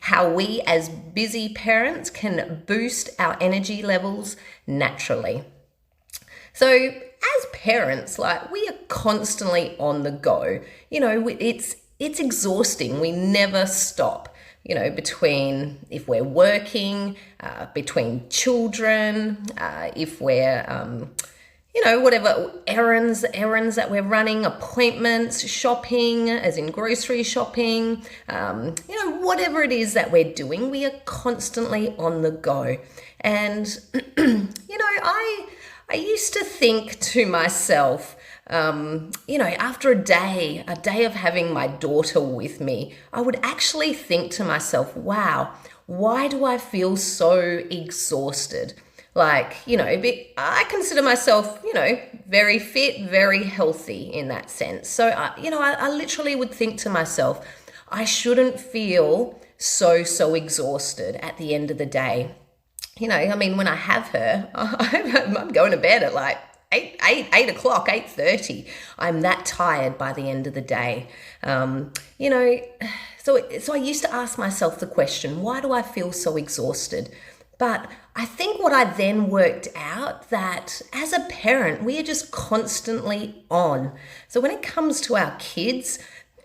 how we as busy parents can boost our energy levels naturally. So as parents, like, we are constantly on the go. You know, it's exhausting. We never stop, you know, between if we're working, between children, if we're, you know, whatever errands that we're running, appointments, shopping, as in grocery shopping, you know, whatever it is that we're doing, we are constantly on the go. And, you know, I used to think to myself, you know, after a day of having my daughter with me, I would actually think to myself, wow, why do I feel so exhausted? Like, you know, I consider myself, you know, very fit, very healthy in that sense. So, you know, I literally would think to myself, I shouldn't feel so exhausted at the end of the day. You know, I mean, when I have her, I'm going to bed at like 8 o'clock, 8:30. I'm that tired by the end of the day. You know, so I used to ask myself the question, why do I feel so exhausted? But I think what I then worked out, that as a parent, we are just constantly on. So when it comes to our kids,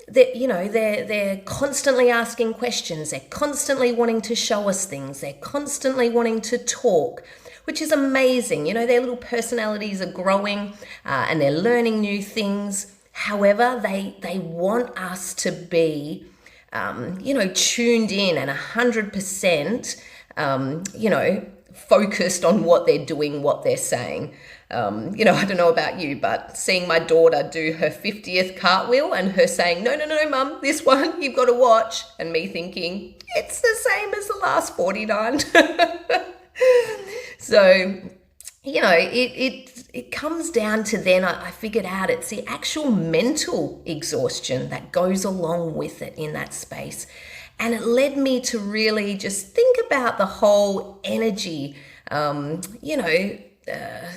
that, you know, they're constantly asking questions, they're constantly wanting to show us things, they're constantly wanting to talk, which is amazing. You know, their little personalities are growing, and they're learning new things. However, they want us to be, you know, tuned in and 100%, you know, focused on what they're doing, what they're saying. You know, I don't know about you, but seeing my daughter do her 50th cartwheel and her saying, no, mum, this one you've got to watch, and me thinking, it's the same as the last 49. So, you know, it comes down to then, I figured out it's the actual mental exhaustion that goes along with it in that space. And it led me to really just think about the whole energy, you know,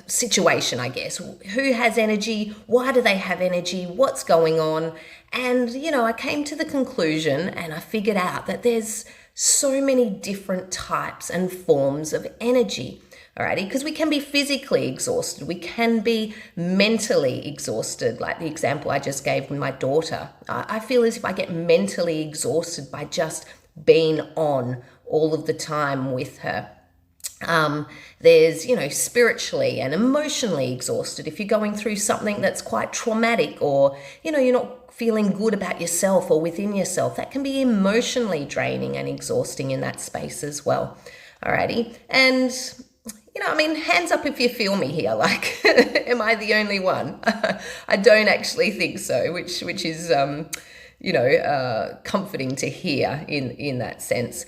situation, I guess. Who has energy? Why do they have energy? What's going on? And, you know, I came to the conclusion, and I figured out that there's so many different types and forms of energy. Alrighty, because we can be physically exhausted, we can be mentally exhausted, like the example I just gave with my daughter. I feel as if I get mentally exhausted by just being on all of the time with her. There's, you know, spiritually and emotionally exhausted if you're going through something that's quite traumatic, or, you know, you're not feeling good about yourself or within yourself. That can be emotionally draining and exhausting in that space as well. Alrighty, and you know, I mean, hands up if you feel me here. Like, am I the only one? I don't actually think so, which is, you know, comforting to hear in that sense.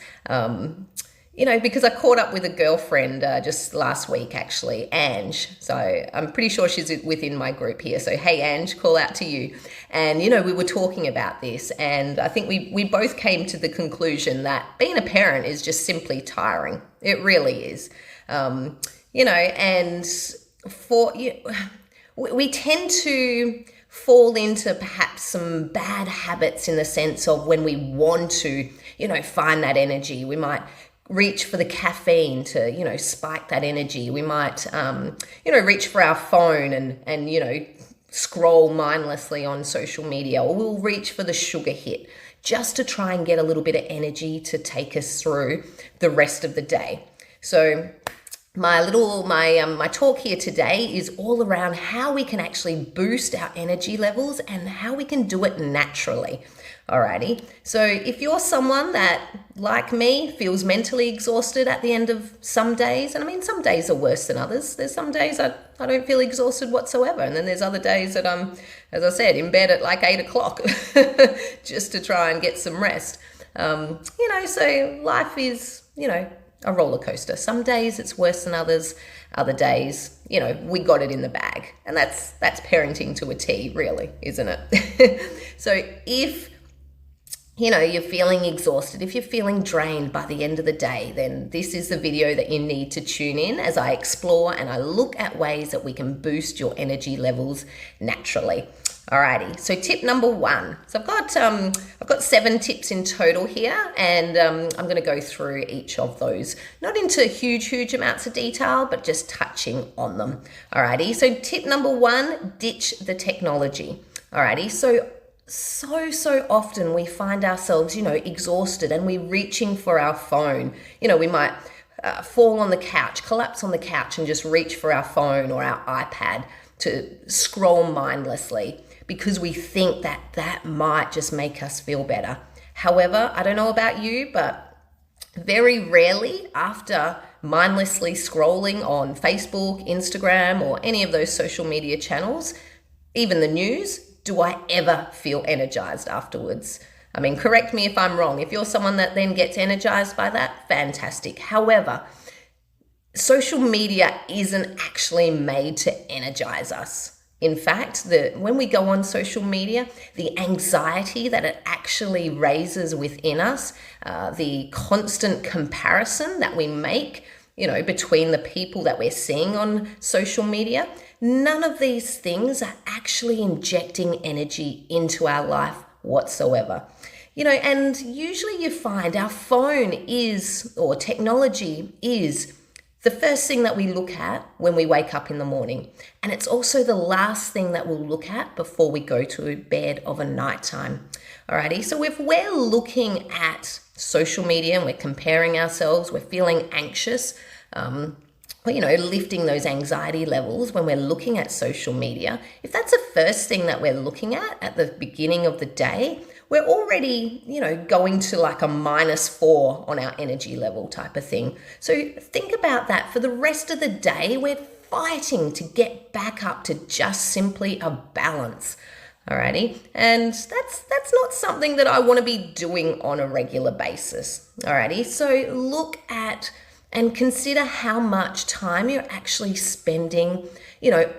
You know, because I caught up with a girlfriend just last week, actually, Ange. So I'm pretty sure she's within my group here. So, hey, Ange, call out to you. And, you know, we were talking about this, and I think we both came to the conclusion that being a parent is just simply tiring. It really is. You know, and we tend to fall into perhaps some bad habits in the sense of when we want to, you know, find that energy. We might reach for the caffeine to, you know, spike that energy. We might, you know, reach for our phone and, you know, scroll mindlessly on social media, or we'll reach for the sugar hit just to try and get a little bit of energy to take us through the rest of the day. So my talk here today is all around how we can actually boost our energy levels and how we can do it naturally. Alrighty, so if you're someone that, like me, feels mentally exhausted at the end of some days, and I mean, some days are worse than others. There's some days I don't feel exhausted whatsoever, and then there's other days that I'm, as I said, in bed at like 8 o'clock just to try and get some rest. You know, so life is, you know, a roller coaster. Some days it's worse than others. Other days, you know, we got it in the bag, and that's parenting to a T, really, isn't it? So if, you know, you're feeling exhausted, if you're feeling drained by the end of the day, then this is the video that you need to tune in as I explore and I look at ways that we can boost your energy levels naturally. Alrighty, so tip number 1. So I've got 7 tips in total here, and I'm going to go through each of those, not into huge amounts of detail, but just touching on them. Alrighty, so tip number 1, ditch the technology. Alrighty, so often we find ourselves, exhausted, and we're reaching for our phone. We might fall on the couch, collapse on the couch, and just reach for our phone or our iPad to scroll mindlessly, because we think that might just make us feel better. However, I don't know about you, but very rarely after mindlessly scrolling on Facebook, Instagram, or any of those social media channels, even the news, do I ever feel energized afterwards. I mean, correct me if I'm wrong. If you're someone that then gets energized by that, fantastic. However, social media isn't actually made to energize us. In fact, when we go on social media, the anxiety that it actually raises within us, the constant comparison that we make, between the people that we're seeing on social media, none of these things are actually injecting energy into our life whatsoever. And usually you find our phone or technology is the first thing that we look at when we wake up in the morning. And it's also the last thing that we'll look at before we go to bed of a nighttime. Alrighty, so if we're looking at social media and we're comparing ourselves, we're feeling anxious, lifting those anxiety levels when we're looking at social media, if that's the first thing that we're looking at the beginning of the day, we're already, going to like a -4 on our energy level type of thing. So think about that. For the rest of the day, we're fighting to get back up to just simply a balance. Alrighty, and that's not something that I want to be doing on a regular basis. Alrighty, so look at and consider how much time you're actually spending,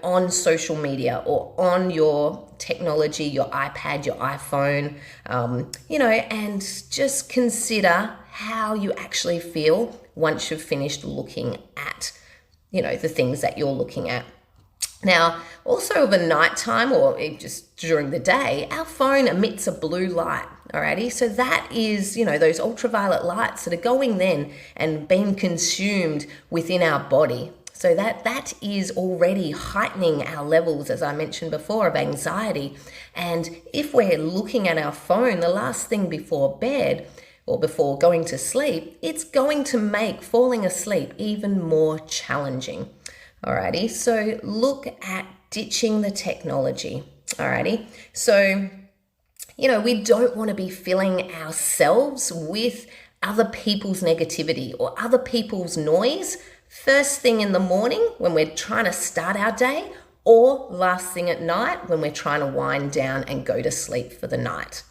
on social media or on your technology, your iPad, your iPhone, and just consider how you actually feel once you've finished looking at, the things that you're looking at. Now, also over nighttime or just during the day, our phone emits a blue light, alrighty? So that is, those ultraviolet lights that are going then and being consumed within our body. So that is already heightening our levels, as I mentioned before, of anxiety. And if we're looking at our phone the last thing before bed or before going to sleep, it's going to make falling asleep even more challenging. Alrighty, so look at ditching the technology. Alrighty, so, we don't want to be filling ourselves with other people's negativity or other people's noise first thing in the morning when we're trying to start our day, or last thing at night when we're trying to wind down and go to sleep for the night.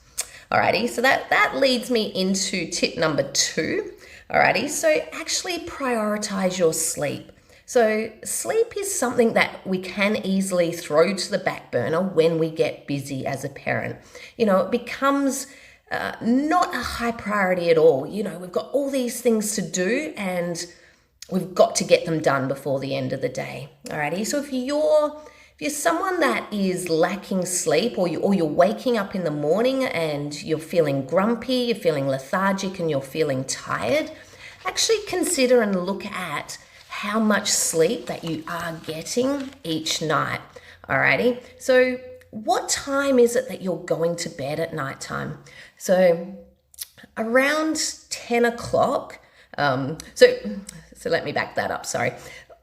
Alrighty, so that leads me into tip number 2. Alrighty, so actually prioritize your sleep. So sleep is something that we can easily throw to the back burner when we get busy as a parent. It becomes not a high priority at all. We've got all these things to do and we've got to get them done before the end of the day. Alrighty, so if you're someone that is lacking sleep or you're waking up in the morning and you're feeling grumpy, you're feeling lethargic and you're feeling tired, actually consider and look at how much sleep that you are getting each night. Alrighty, so what time is it that you're going to bed at nighttime? So around 10 o'clock. So let me back that up, sorry.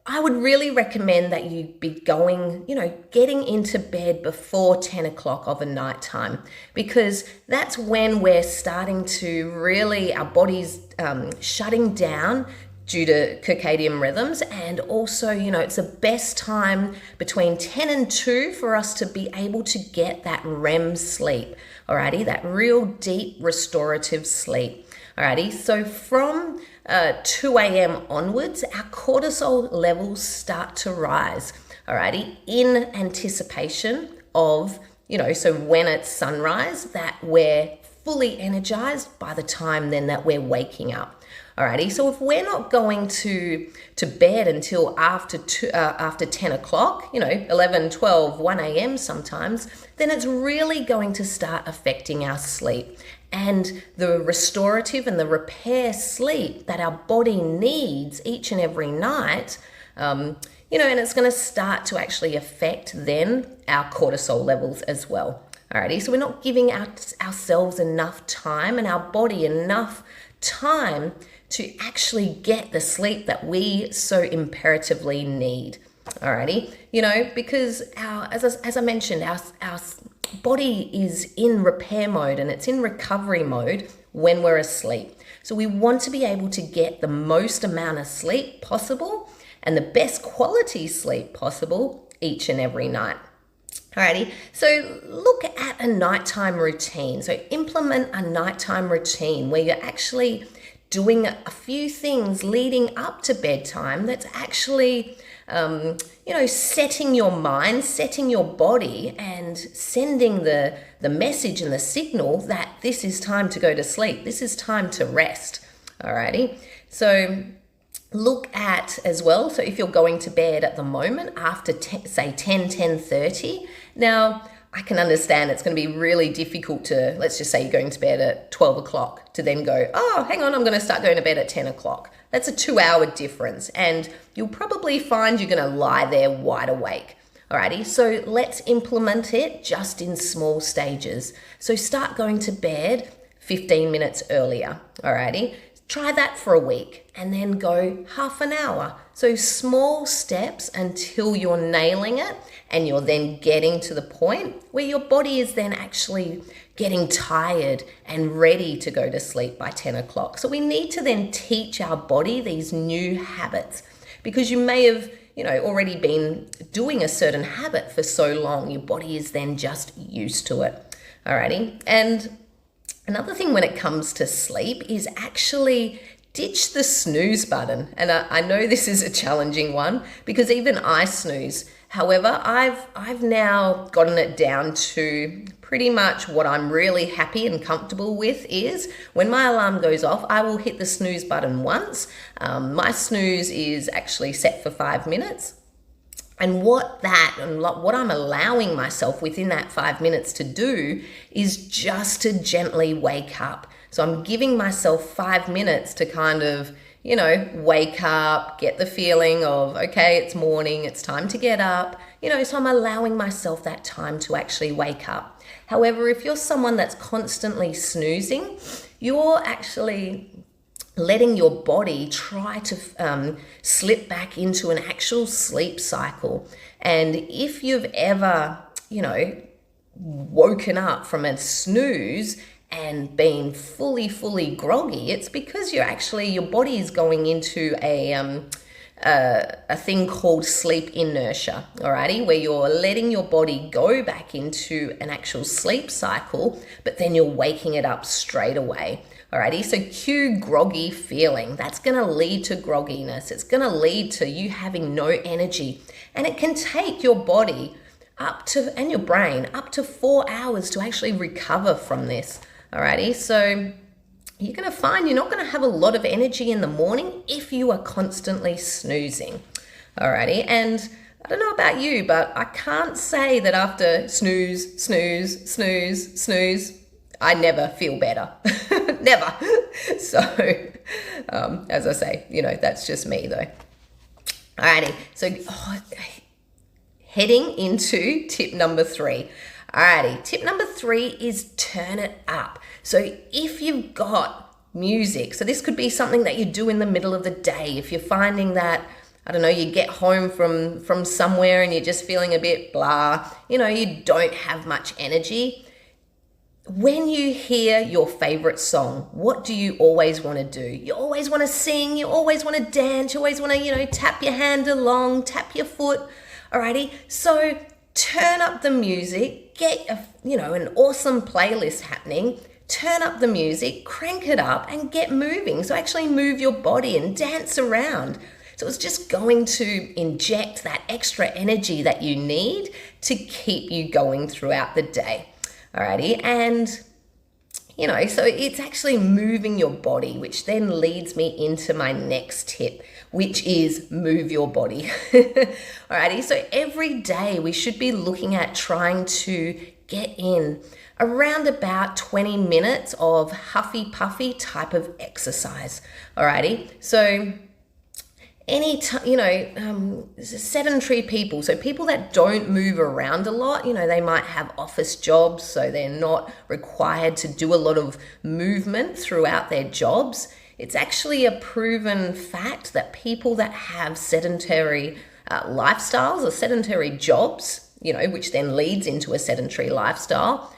I would really recommend that you be getting into bed before 10 o'clock of a night time, because that's when we're starting to really, our body's shutting down due to circadian rhythms. And also, it's the best time between 10 and 2 for us to be able to get that REM sleep, alrighty, that real deep restorative sleep. Alrighty, so from 2 a.m. onwards, our cortisol levels start to rise, alrighty, in anticipation of, so when it's sunrise, that we're fully energized by the time then that we're waking up. Alrighty, so if we're not going to bed until after 10 o'clock, 11, 12, 1 a.m. sometimes, then it's really going to start affecting our sleep. And the restorative and the repair sleep that our body needs each and every night, and it's going to start to actually affect then our cortisol levels as well. Alrighty, so we're not giving ourselves enough time and our body enough time to actually get the sleep that we so imperatively need. Alrighty, because as I mentioned, our body is in repair mode and it's in recovery mode when we're asleep. So we want to be able to get the most amount of sleep possible and the best quality sleep possible each and every night. Alrighty, so look at a nighttime routine. So implement a nighttime routine where you're actually doing a few things leading up to bedtime that's actually, setting your mind, setting your body and sending the message and the signal that this is time to go to sleep. This is time to rest. Alrighty, so look at as well, so if you're going to bed at the moment after say 10:30, now I can understand it's going to be really difficult to, let's just say you're going to bed at 12 o'clock to then go, oh, hang on, I'm going to start going to bed at 10 o'clock. That's a 2-hour difference and you'll probably find you're going to lie there wide awake. Alrighty, so let's implement it just in small stages. So start going to bed 15 minutes earlier. Alrighty, try that for a week and then go half an hour. So small steps until you're nailing it and you're then getting to the point where your body is then actually getting tired and ready to go to sleep by 10 o'clock. So we need to then teach our body these new habits because you may have already been doing a certain habit for so long, your body is then just used to it. Alrighty, and another thing when it comes to sleep is actually ditch the snooze button. And I know this is a challenging one because even I snooze. However, I've now gotten it down to pretty much what I'm really happy and comfortable with is when my alarm goes off, I will hit the snooze button once. My snooze is actually set for 5 minutes. And what I'm allowing myself within that 5 minutes to do is just to gently wake up. So I'm giving myself 5 minutes to kind of, wake up, get the feeling of, okay, it's morning, it's time to get up, so I'm allowing myself that time to actually wake up. However, if you're someone that's constantly snoozing, you're actually letting your body try to slip back into an actual sleep cycle. And if you've ever, woken up from a snooze and been fully groggy, it's because your body is going into a thing called sleep inertia, alrighty, where you're letting your body go back into an actual sleep cycle, but then you're waking it up straight away. Alrighty, so cue groggy feeling. That's going to lead to grogginess. It's going to lead to you having no energy. And it can take your body and your brain up to 4 hours to actually recover from this. Alrighty, so you're going to find you're not going to have a lot of energy in the morning if you are constantly snoozing. Alrighty, and I don't know about you, but I can't say that after snooze, I never feel better. Never. So, as I say, that's just me though. Alrighty, so heading into tip number 3. Alrighty, tip number 3 is turn it up. So if you've got music, so this could be something that you do in the middle of the day. If you're finding that, I don't know, you get home from somewhere and you're just feeling a bit blah, you don't have much energy. When you hear your favorite song, what do you always want to do? You always want to sing, you always want to dance, you always want to, tap your hand along, tap your foot. Alrighty, so turn up the music, get an awesome playlist happening, turn up the music, crank it up and get moving. So actually move your body and dance around. So it's just going to inject that extra energy that you need to keep you going throughout the day. Alrighty, and So it's actually moving your body, which then leads me into my next tip, which is move your body. Alrighty, so every day we should be looking at trying to get in around about 20 minutes of huffy puffy type of exercise. Alrighty, so sedentary people, so people that don't move around a lot, they might have office jobs, so they're not required to do a lot of movement throughout their jobs. It's actually a proven fact that people that have sedentary lifestyles or sedentary jobs, which then leads into a sedentary lifestyle,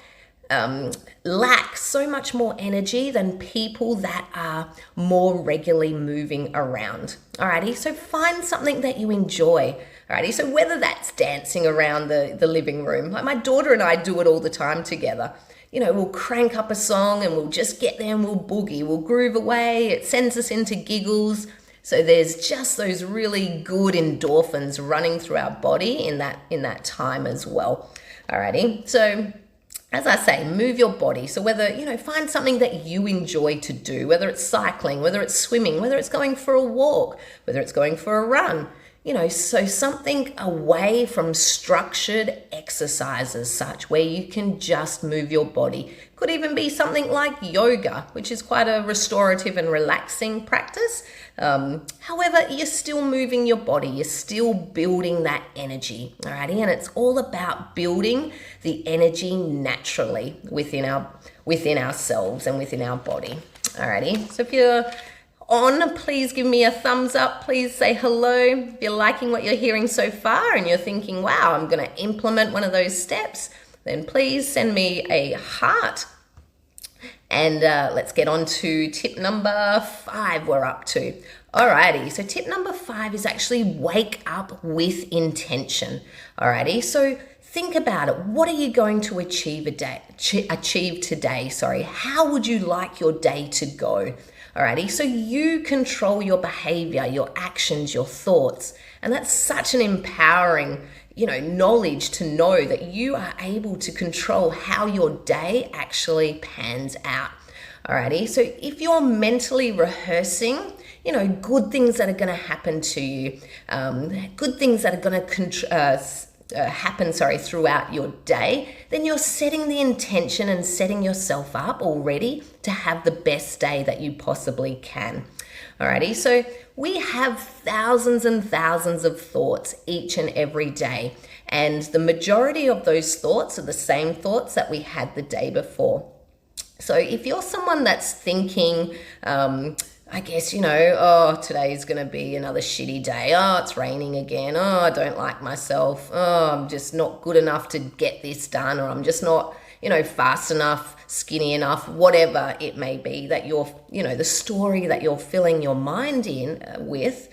lack so much more energy than people that are more regularly moving around. Alrighty, so find something that you enjoy. Alrighty, so whether that's dancing around the living room, like my daughter and I do it all the time together. We'll crank up a song and we'll just get there and we'll boogie, we'll groove away. It sends us into giggles. So there's just those really good endorphins running through our body in that time as well. Alrighty, so as I say, move your body. So whether, find something that you enjoy to do, whether it's cycling, whether it's swimming, whether it's going for a walk, whether it's going for a run, so something away from structured exercises such where you can just move your body. Could even be something like yoga, which is quite a restorative and relaxing practice. However, you're still moving your body. You're still building that energy, alrighty? And it's all about building the energy naturally within ourselves and within our body, alrighty? So if you're on, please give me a thumbs up. Please say hello. If you're liking what you're hearing so far and you're thinking, wow, I'm going to implement one of those steps, then please send me a heart. And let's get on to tip number 5 we're up to. Alrighty, so tip number 5 is actually wake up with intention. Alrighty, so think about it. What are you going to achieve today? How would you like your day to go? Alrighty, so you control your behavior, your actions, your thoughts. And that's such an empowering, knowledge to know that you are able to control how your day actually pans out. Alrighty, so if you're mentally rehearsing, good things that are going to happen to you, good things that are going to happen throughout your day, then you're setting the intention and setting yourself up already to have the best day that you possibly can. Alrighty, so we have thousands and thousands of thoughts each and every day, and the majority of those thoughts are the same thoughts that we had the day before. So if you're someone that's thinking, today's going to be another shitty day. Oh, it's raining again. Oh, I don't like myself. Oh, I'm just not good enough to get this done, or I'm just not, fast enough, skinny enough, whatever it may be that you're, the story that you're filling your mind in with,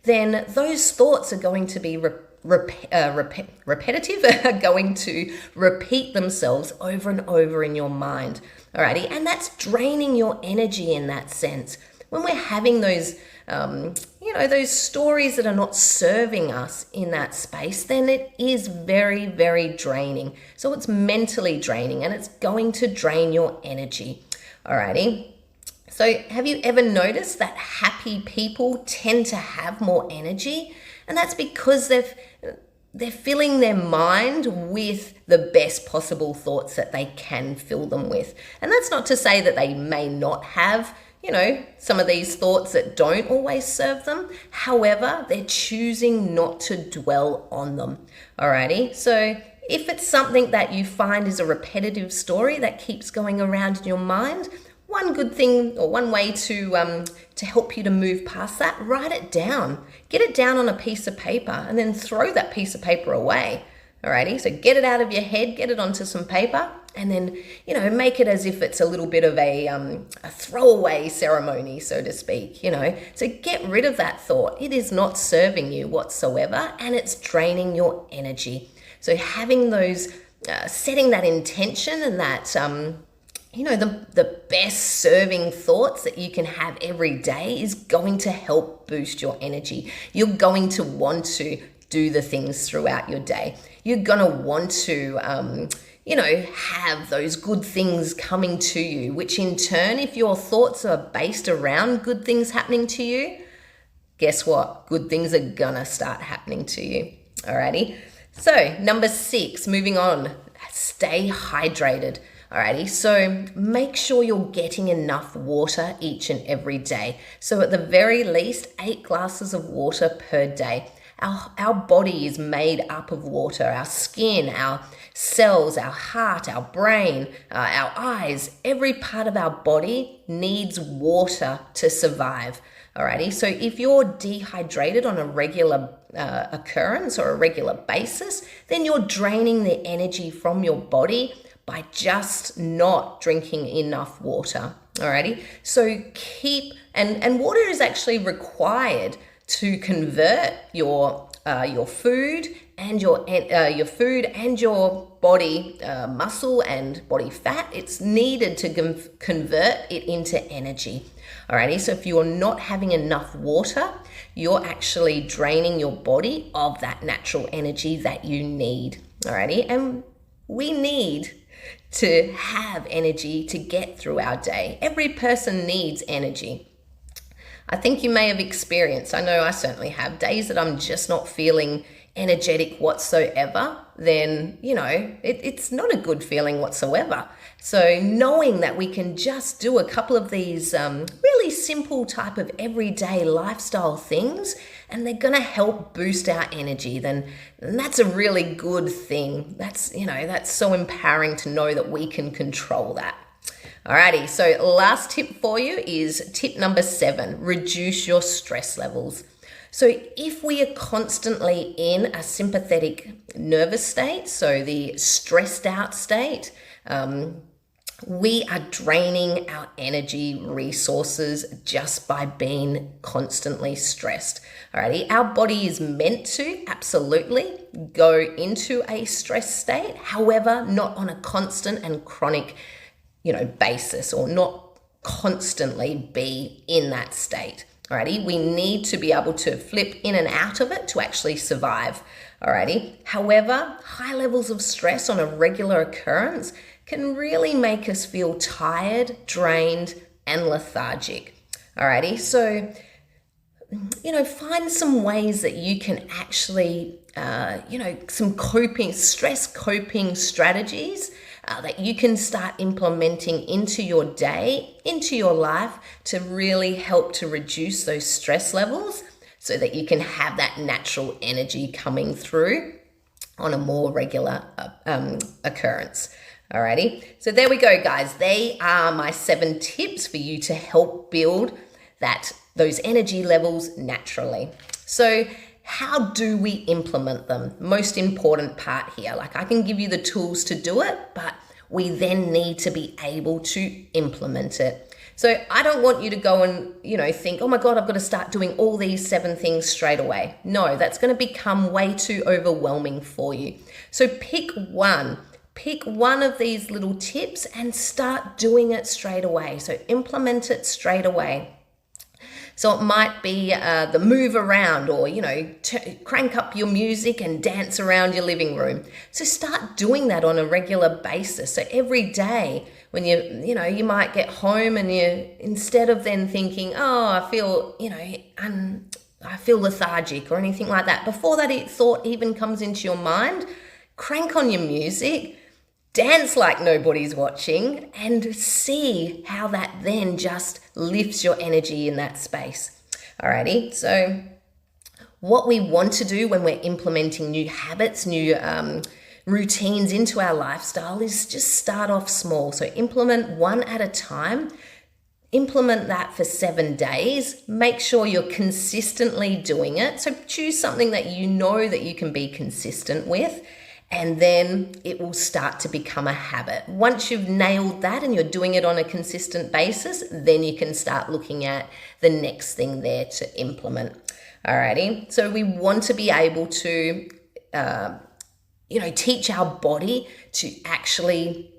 then those thoughts are going to be repetitive, are going to repeat themselves over and over in your mind. Alrighty, and that's draining your energy in that sense. When we're having those, those stories that are not serving us in that space, then it is very, very draining. So it's mentally draining and it's going to drain your energy. Alrighty. So have you ever noticed that happy people tend to have more energy? And that's because they're filling their mind with the best possible thoughts that they can fill them with. And that's not to say that they may not have some of these thoughts that don't always serve them. However, they're choosing not to dwell on them. Alrighty, so if it's something that you find is a repetitive story that keeps going around in your mind, one good thing or one way to help you to move past that, write it down. Get it down on a piece of paper and then throw that piece of paper away. Alrighty, so get it out of your head, get it onto some paper, and then, make it as if it's a little bit of a throwaway ceremony, so to speak, So get rid of that thought. It is not serving you whatsoever, and it's draining your energy. So having those, setting that intention and that, the best serving thoughts that you can have every day is going to help boost your energy. You're going to want to do the things throughout your day. You're going to want to, have those good things coming to you, which in turn, if your thoughts are based around good things happening to you, guess what? Good things are gonna start happening to you. Alrighty. So number 6, moving on, stay hydrated. Alrighty, so make sure you're getting enough water each and every day. So at the very least, 8 glasses of water per day. Our body is made up of water. Our skin, our cells, our heart, our brain, our eyes, every part of our body needs water to survive. Alrighty, so if you're dehydrated on a regular occurrence or a regular basis, then you're draining the energy from your body by just not drinking enough water. Alrighty, so and water is actually required to convert your food and your food and your body muscle and body fat. It's needed to convert it into energy. Alrighty, so if you're not having enough water, you're actually draining your body of that natural energy that you need. Alrighty, and we need to have energy to get through our day. Every person needs energy. I think you may have experienced, I know I certainly have, days that I'm just not feeling energetic whatsoever, then, it's not a good feeling whatsoever. So knowing that we can just do a couple of these really simple type of everyday lifestyle things, and they're going to help boost our energy, then that's a really good thing. That's so empowering to know that we can control that. Alrighty, so last tip for you is tip number 7, reduce your stress levels. So if we are constantly in a sympathetic nervous state, so the stressed out state, we are draining our energy resources just by being constantly stressed. Alrighty, our body is meant to absolutely go into a stress state, however, not on a constant and chronic basis, or not constantly be in that state. Alrighty, we need to be able to flip in and out of it to actually survive. Alrighty, however, high levels of stress on a regular occurrence can really make us feel tired, drained, and lethargic. Alrighty, so find some ways that you can actually, some stress coping strategies that you can start implementing into your day, into your life, to really help to reduce those stress levels so that you can have that natural energy coming through on a more regular occurrence. Alrighty, so there we go, guys. They are my 7 tips for you to help build those energy levels naturally. So how do we implement them? Most important part here. I can give you the tools to do it, but we then need to be able to implement it. So I don't want you to go and, think, oh my God, I've got to start doing all these 7 things straight away. No, that's going to become way too overwhelming for you. So pick one of these little tips and start doing it straight away. So implement it straight away. So it might be the move around, or, crank up your music and dance around your living room. So start doing that on a regular basis. So every day when you might get home and instead of then thinking, oh, I feel lethargic or anything like that, before that thought even comes into your mind, crank on your music, dance like nobody's watching, and see how that then just lifts your energy in that space. Alrighty, so what we want to do when we're implementing new habits, new routines into our lifestyle is just start off small. So implement one at a time. Implement that for 7 days. Make sure you're consistently doing it. So choose something that you know that you can be consistent with, and then it will start to become a habit. Once you've nailed that and you're doing it on a consistent basis, then you can start looking at the next thing there to implement. Alrighty, so we want to be able to, teach our body to actually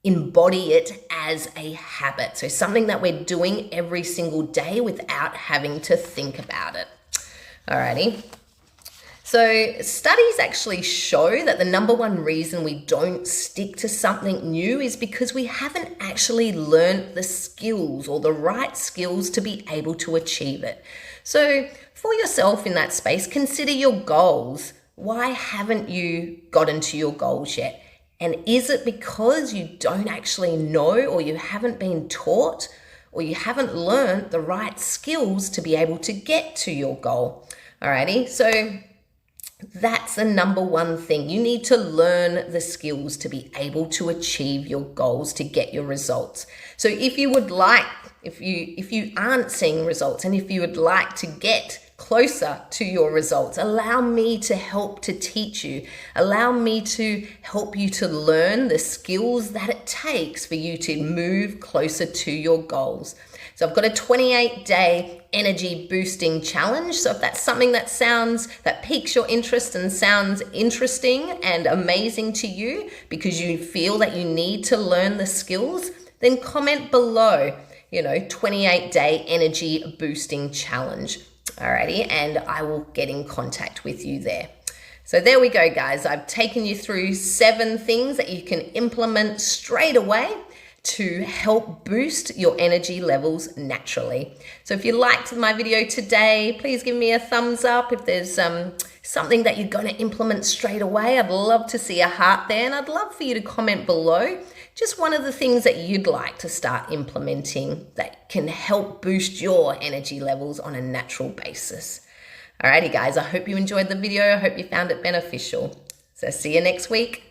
embody it as a habit. So something that we're doing every single day without having to think about it. Alrighty. So studies actually show that the number one reason we don't stick to something new is because we haven't actually learned the skills or the right skills to be able to achieve it. So for yourself in that space, consider your goals. Why haven't you gotten to your goals yet? And is it because you don't actually know, or you haven't been taught, or you haven't learned the right skills to be able to get to your goal? Alrighty, so that's the number one thing. You need to learn the skills to be able to achieve your goals, to get your results. So if you aren't seeing results, and if you would like to get closer to your results, allow me to help to teach you. Allow me to help you to learn the skills that it takes for you to move closer to your goals. So I've got a 28-day energy boosting challenge. So if that's something that piques your interest and sounds interesting and amazing to you because you feel that you need to learn the skills, then comment below, 28-day energy boosting challenge. Alrighty, and I will get in contact with you there. So there we go, guys. I've taken you through 7 things that you can implement straight away to help boost your energy levels naturally. So if you liked my video today, please give me a thumbs up. If there's something that you're going to implement straight away, I'd love to see a heart there, and I'd love for you to comment below just one of the things that you'd like to start implementing that can help boost your energy levels on a natural basis. Alrighty guys, I hope you enjoyed the video. I hope you found it beneficial. So see you next week.